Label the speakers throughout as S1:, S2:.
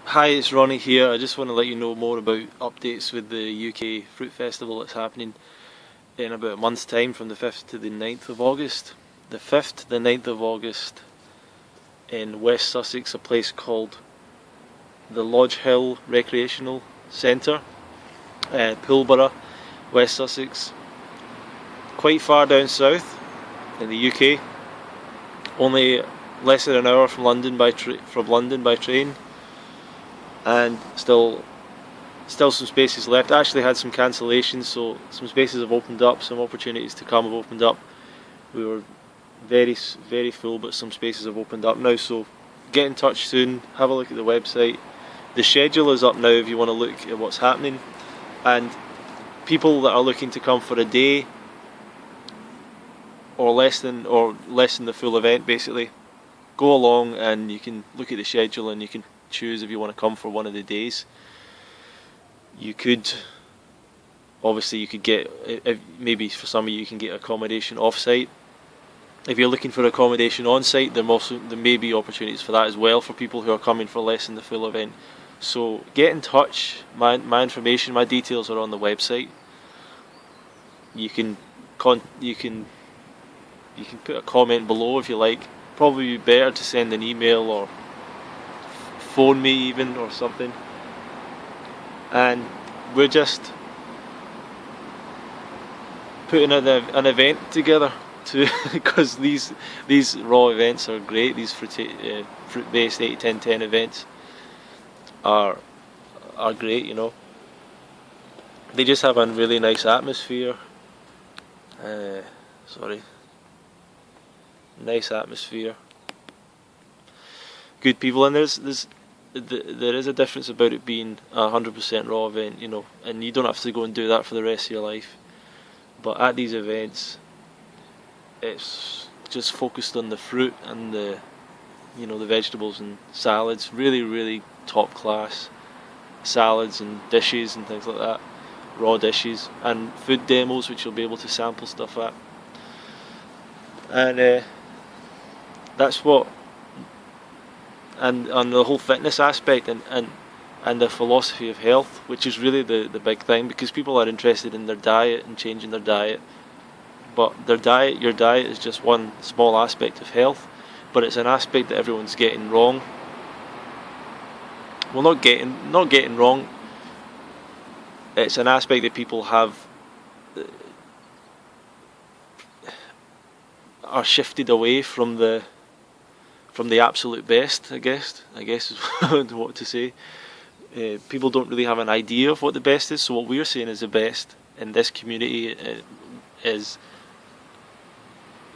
S1: Hi, it's Ronnie here. I just want to let you know more about updates with the UK Fruit Festival that's happening in about a month's time from the 5th to the 9th of August. The 5th to the 9th of August in West Sussex, a place called the Lodge Hill Recreational Centre, Pulborough, West Sussex. Quite far down south in the UK, only less than an hour from London by train, and still some spaces left. I actually had some cancellations, so some spaces have opened up, some opportunities to come have opened up. We were very full, but some spaces have opened up now, so get in touch soon, have a look at the website. The schedule is up now if you want to look at what's happening, and people that are looking to come for a day or less than the full event, basically go along and you can look at the schedule and you can choose if you want to come for one of the days. You could get, if maybe for some of you can get accommodation off site. If you're looking for accommodation on site, there may be opportunities for that as well for people who are coming for less than the full event. So get in touch. My information, my details are on the website. You can put a comment below if you like. Probably be better to send an email or phone me even or something. And we're just putting an event together because these raw events are great. These fruit-based 8-10-10 events are great, you know. They just have a really nice atmosphere. Nice atmosphere. Good people, and there is a difference about it being a 100% raw event, you know, and you don't have to go and do that for the rest of your life. But at these events, it's just focused on the fruit and the vegetables and salads. Really top class salads and dishes and things like that, raw dishes, and food demos which you'll be able to sample stuff at. And that's what, and on the whole fitness aspect and the philosophy of health, which is really the big thing, because people are interested in their diet and changing their diet. But your diet is just one small aspect of health, but it's an aspect that everyone's getting wrong. Well, not getting wrong. It's an aspect that people are shifted away from the absolute best. I guess is what to say. People don't really have an idea of what the best is. So what we're saying is the best in this community is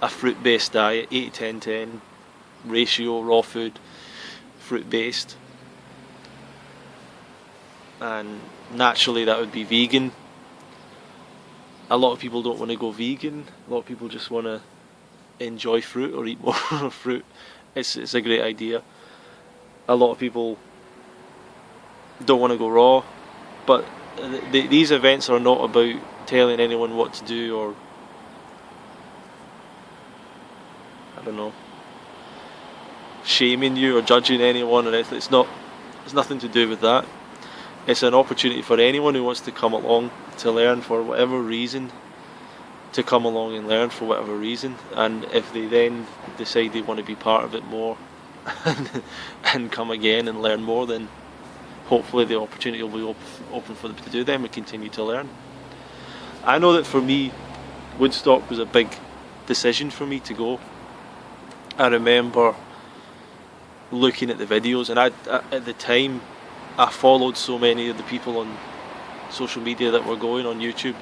S1: a fruit-based diet, 8-10-10 ratio, raw food, fruit-based, and naturally that would be vegan. A lot of people don't want to go vegan. A lot of people just want to enjoy fruit or eat more fruit. It's a great idea. A lot of people don't want to go raw, but these events are not about telling anyone what to do, or I don't know, shaming you or judging anyone or anything. It's nothing to do with that. It's an opportunity for anyone who wants to come along to learn for whatever reason, to come along and learn for whatever reason. And if they then decide they want to be part of it more and come again and learn more, then hopefully the opportunity will be open for them to do them and continue to learn. I know that for me, Woodstock was a big decision for me to go. I remember looking at the videos, and at the time I followed so many of the people on social media that were going on YouTube,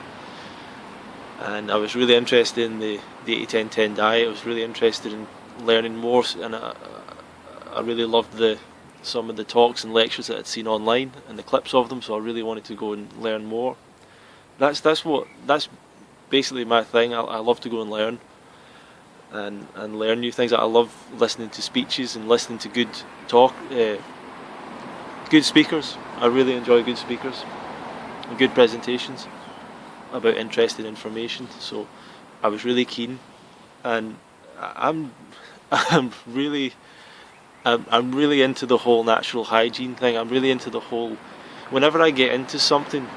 S1: and I was really interested in the 8-10-10 diet. I was really interested in learning more, and I really loved some of the talks and lectures that I'd seen online and the clips of them, so I really wanted to go and learn more. That's basically my thing. I love to go and learn and learn new things. I love listening to speeches and listening to good talk, good speakers. I really enjoy good speakers and good presentations about interesting information. So I was really keen, and I'm really I'm really into the whole natural hygiene thing. I'm really into the whole. Whenever I get into something,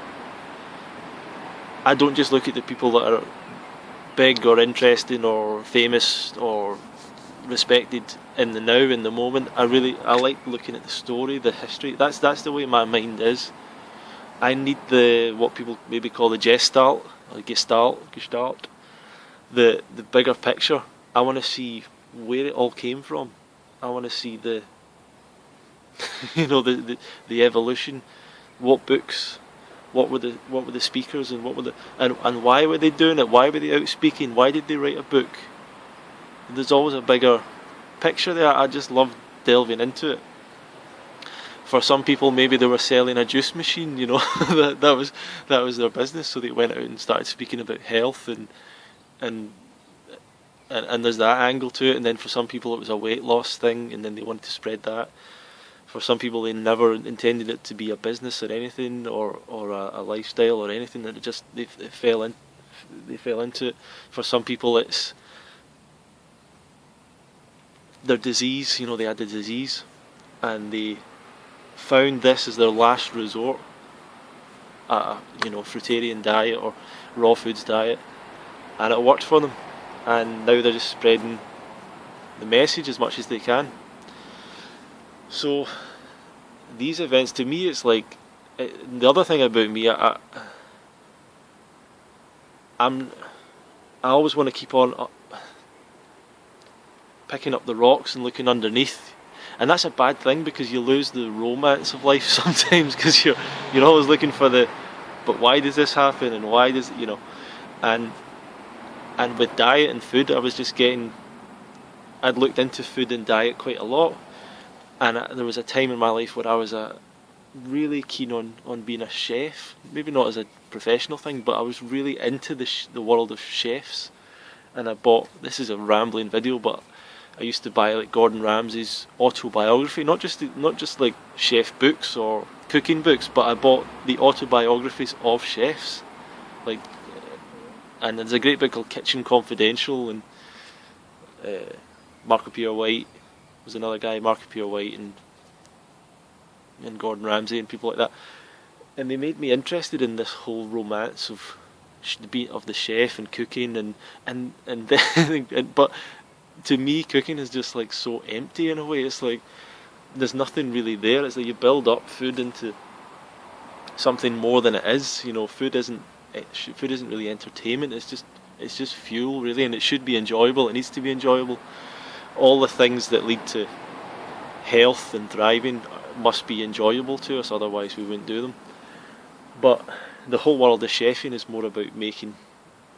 S1: I don't just look at the people that are big or interesting or famous or respected in the now, in the moment. I like looking at the story, the history. That's the way my mind is. I need the what people maybe call the gestalt or gestalt, the bigger picture. I want to see where it all came from. I want to see the the evolution. What books? What were the speakers and and why were they doing it? Why were they out speaking? Why did they write a book? There's always a bigger picture there. I just love delving into it. For some people, maybe they were selling a juice machine. that was their business, so they went out and started speaking about health and there's that angle to it. And then for some people, it was a weight loss thing, and then they wanted to spread that. For some people, they never intended it to be a business or anything, or a lifestyle or anything. That they fell into it. For some people, it's their disease. They had the disease, and they found this as their last resort. Fruitarian diet or raw foods diet, and it worked for them. And now they're just spreading the message as much as they can. So these events, to me, it's like the other thing about me. I always want to keep on picking up the rocks and looking underneath, and that's a bad thing because you lose the romance of life sometimes because you're always looking for but why does this happen and why does and with diet and food, I'd looked into food and diet quite a lot. And there was a time in my life where I was really keen on being a chef. Maybe not as a professional thing, but I was really into the world of chefs. And I bought, this is a rambling video, but I used to buy like Gordon Ramsay's autobiography, not just like chef books or cooking books, but I bought the autobiographies of chefs. And there's a great book called Kitchen Confidential, and Marco Pierre White was another guy, Marco Pierre White and Gordon Ramsay and people like that, and they made me interested in this whole romance of the chef and cooking and but to me, cooking is just like so empty in a way. It's like there's nothing really there. It's like you build up food into something more than it is. Food isn't really entertainment. It's just fuel, really, and it should be enjoyable. It needs to be enjoyable. All the things that lead to health and thriving must be enjoyable to us, otherwise we wouldn't do them. But the whole world of chefing is more about making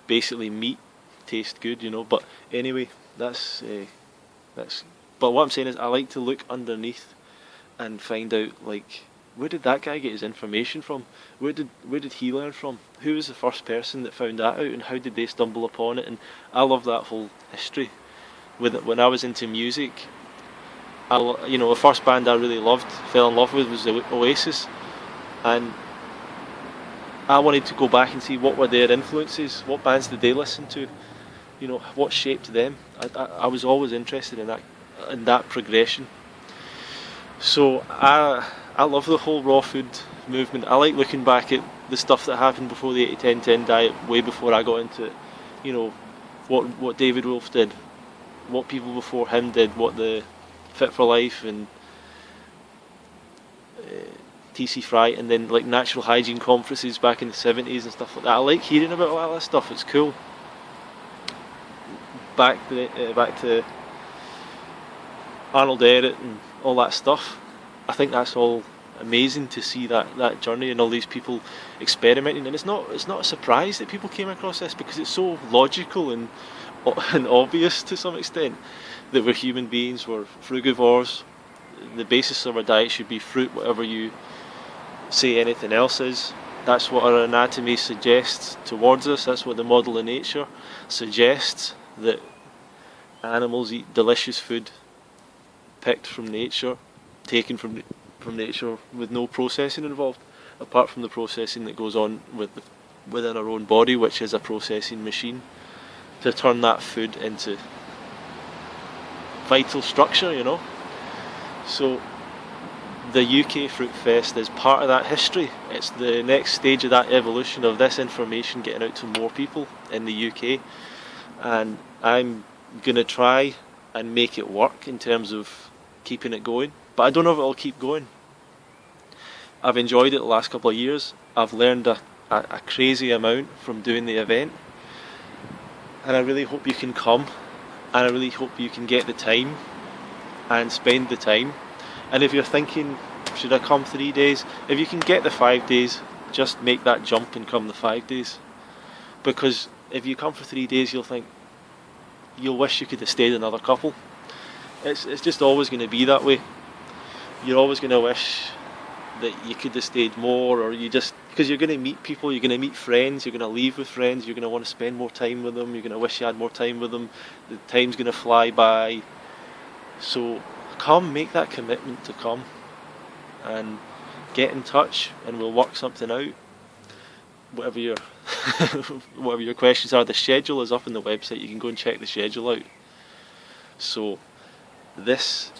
S1: basically meat taste good, But anyway, that's. But what I'm saying is, I like to look underneath and find out, like, where did that guy get his information from? Where did he learn from? Who was the first person that found that out, and how did they stumble upon it? And I love that whole history. When I was into music, the first band I really fell in love with was Oasis, and I wanted to go back and see what were their influences, what bands did they listen to, what shaped them. I was always interested in that progression. So I love the whole raw food movement. I like looking back at the stuff that happened before the 80-10-10 diet, way before I got into it. What David Wolf did, what people before him did, what the Fit for Life and TC Fry, and then like natural hygiene conferences back in the 70s and stuff like that. I like hearing about all that stuff. It's cool. Back to Arnold Ehret and all that stuff. I think that's all amazing to see that journey and all these people experimenting. And it's not a surprise that people came across this, because it's so logical and obvious to some extent that we're human beings, we're frugivores. The basis of our diet should be fruit, whatever you say anything else is. That's what our anatomy suggests towards us. That's what the model of nature suggests, that animals eat delicious food picked from nature, taken from nature, with no processing involved, apart from the processing that goes on within our own body, which is a processing machine to turn that food into vital structure, So the UK Fruitfest is part of that history. It's the next stage of that evolution of this information getting out to more people in the UK, and I'm going to try and make it work in terms of keeping it going, but I don't know if it'll keep going. I've enjoyed it the last couple of years. I've learned a crazy amount from doing the event, and I really hope you can come, and I really hope you can get the time and spend the time. And if you're thinking, should I come 3 days? If you can get the 5 days, just make that jump and come the 5 days. Because if you come for 3 days, you'll wish you could have stayed another couple. It's just always going to be that way. You're always going to wish that you could have stayed more, or because you're going to meet people, you're going to meet friends, you're going to leave with friends, you're going to want to spend more time with them, you're going to wish you had more time with them, the time's going to fly by. So come, make that commitment to come and get in touch, and we'll work something out. Whatever your whatever your questions are, the schedule is up on the website. You can go and check the schedule out. So this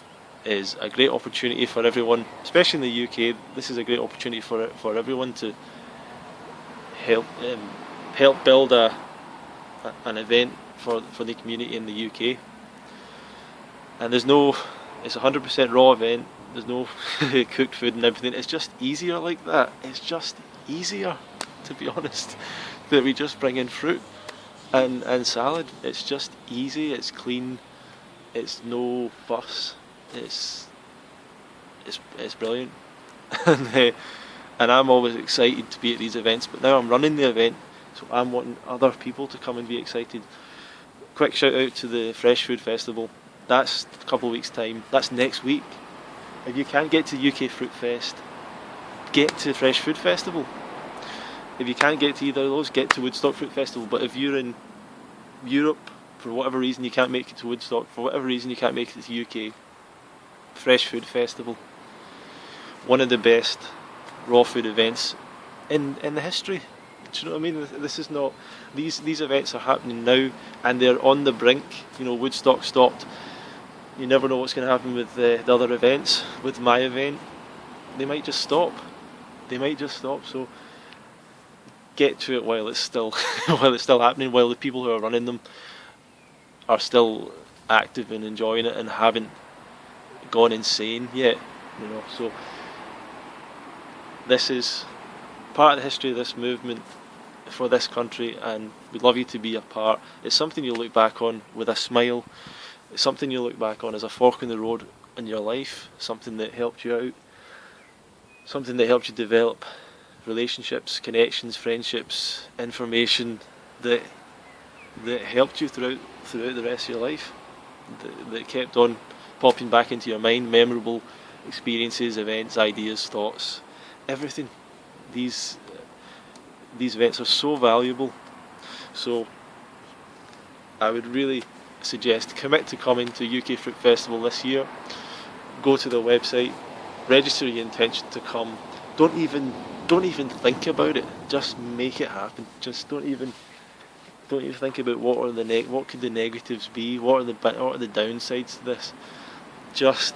S1: is a great opportunity for everyone, especially in the UK. This is a great opportunity for everyone to help build an event for the community in the UK. And it's a 100% raw event. There's no cooked food and everything. It's just easier like that. It's just easier, to be honest, that we just bring in fruit and salad. It's just easy. It's clean. It's no fuss. It's brilliant. And I'm always excited to be at these events. But now I'm running the event, so I'm wanting other people to come and be excited. Quick shout out to the Fresh Food Festival. That's a couple of weeks' time. That's next week. If you can't get to UK Fruit Fest, get to Fresh Food Festival. If you can't get to either of those, get to Woodstock Fruit Festival. But if you're in Europe, for whatever reason you can't make it to Woodstock, for whatever reason you can't make it to UK, Fresh Food Festival. One of the best raw food events in the history. Do you know what I mean? This is not... These events are happening now, and they're on the brink. You know, Woodstock stopped. You never know what's going to happen with the other events. With my event, they might just stop. So get to it while it's still happening, while the people who are running them are still active and enjoying it and haven't gone insane yet. You know, so this is part of the history of this movement for this country, and we'd love you to be a part. It's something you'll look back on with a smile. It's something you'll look back on as a fork in the road in your life, something that helped you out, something that helped you develop relationships, connections, friendships, information that helped you throughout the rest of your life, that kept on popping back into your mind, memorable experiences, events, ideas, thoughts, everything. These events are so valuable. So I would really suggest commit to coming to UK Fruit Festival this year. Go to the website, register your intention to come. Don't even think about it. Just make it happen. Just don't even think about what could the negatives be. What are the downsides to this? Just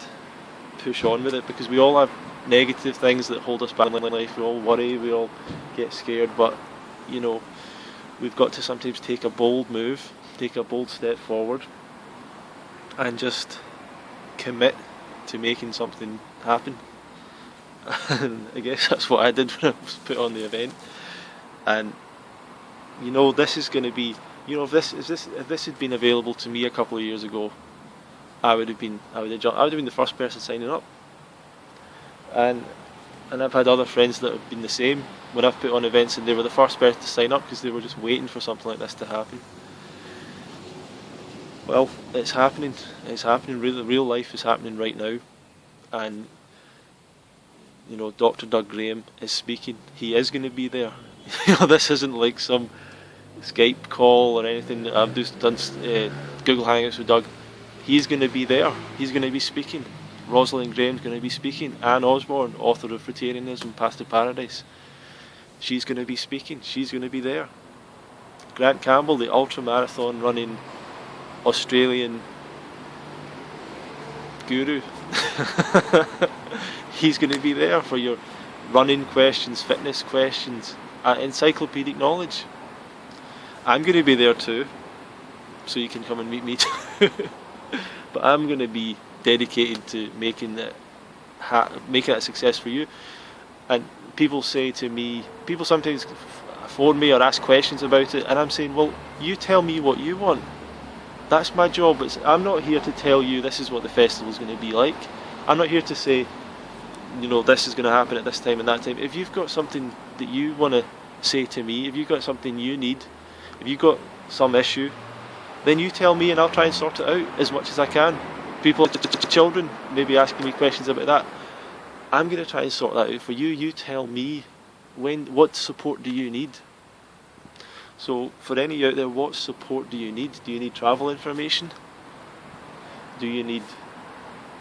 S1: push on with it, because we all have negative things that hold us back in life. We all worry, we all get scared, but you know, we've got to sometimes take a bold move, take a bold step forward, and just commit to making something happen. And I guess that's what I did when I was put on the event. And you know, this is going to be, you know, if this had been available to me a couple of years ago, I would have been the first person signing up. And I've had other friends that have been the same when I've put on events, and they were the first person to sign up because they were just waiting for something like this to happen. Well, it's happening. It's happening. Real life is happening right now, and you know, Dr. Doug Graham is speaking. He is going to be there. You know, this isn't like some Skype call or anything. I've just done Google Hangouts with Doug. He's going to be there. He's going to be speaking. Rosalind Graham's going to be speaking. Anne Osborne, author of Fruitarianism, Path to Paradise. She's going to be speaking. She's going to be there. Grant Campbell, the ultra-marathon running Australian guru, He's going to be there for your running questions, fitness questions, encyclopedic knowledge. I'm going to be there too, so you can come and meet me too. But I'm going to be dedicated to making that a success for you. And people say to me, people sometimes phone me or ask questions about it, and I'm saying, well, you tell me what you want. That's my job. I'm not here to tell you this is what the festival's going to be like. I'm not here to say, this is going to happen at this time and that time. If you've got something that you want to say to me, if you've got something you need, if you've got some issue, then you tell me and I'll try and sort it out as much as I can. People, children, maybe asking me questions about that. I'm going to try and sort that out for you. You tell me what support do you need? So for any out there, what support do you need? Do you need travel information? Do you need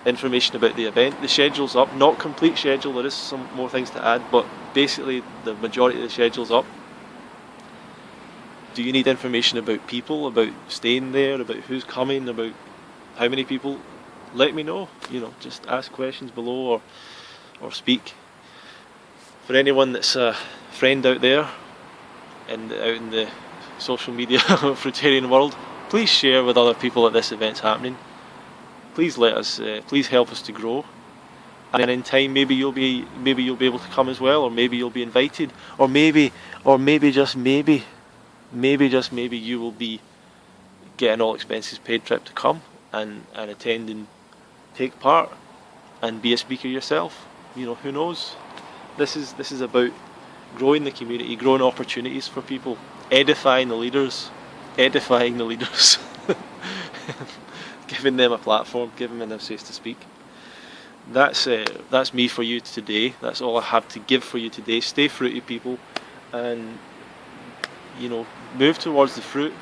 S1: information about the event? The schedule's up, not complete schedule, there is some more things to add, but basically the majority of the schedule's up. Do you need information about people, about staying there, about who's coming, about how many people? Let me know. Just ask questions below or speak. For anyone that's a friend out there and out in the social media fruitarian world, please share with other people that this event's happening. Please please help us to grow. And in time, maybe you'll be able to come as well, or maybe you'll be invited, or maybe just maybe you will be getting all expenses paid trip to come and attend and take part and be a speaker yourself. Who knows? This is about growing the community, growing opportunities for people, edifying the leaders, giving them a platform, giving them a space to speak. That's me for you today. That's all I have to give for you today. Stay fruity, people, and move towards the fruit.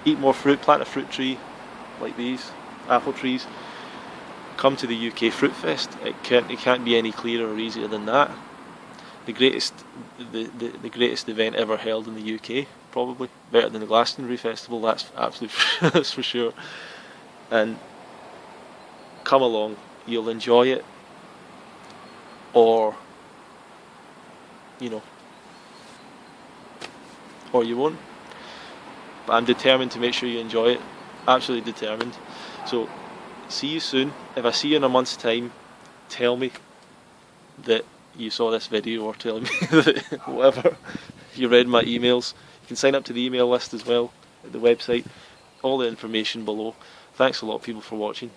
S1: Eat more fruit. Plant a fruit tree like these apple trees. Come to the UK Fruitfest. It can't be any clearer or easier than that. The greatest event ever held in the UK, probably better than the Glastonbury Festival. That's absolutely that's for sure. And come along. You'll enjoy it, or or you won't. But I'm determined to make sure you enjoy it. Absolutely determined. So see you soon. If I see you in a month's time, tell me that you saw this video, or tell me that whatever, you read my emails. You can sign up to the email list as well at the website. All the information below. Thanks a lot, people, for watching.